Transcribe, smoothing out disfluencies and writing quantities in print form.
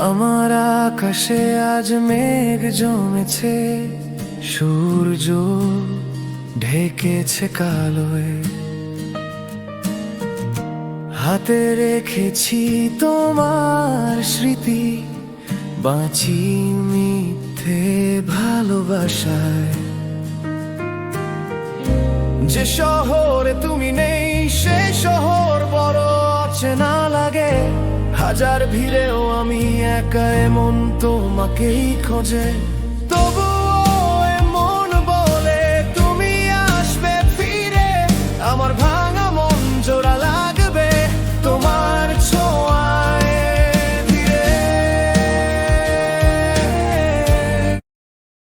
আমার আকাশে আজ মেঘ জমেছে, সূর্য ঢেকেছে কালোয়। হাতে রেখেছি তোমার স্মৃতি, বাঁচি মিথ্যে ভালোবাসায়। যে শহরে তুমি নেই সে শহর বড় অচেনা লাগে। হাজার ভিড়েও আমি একা এমন তোমাকেই খোঁজে।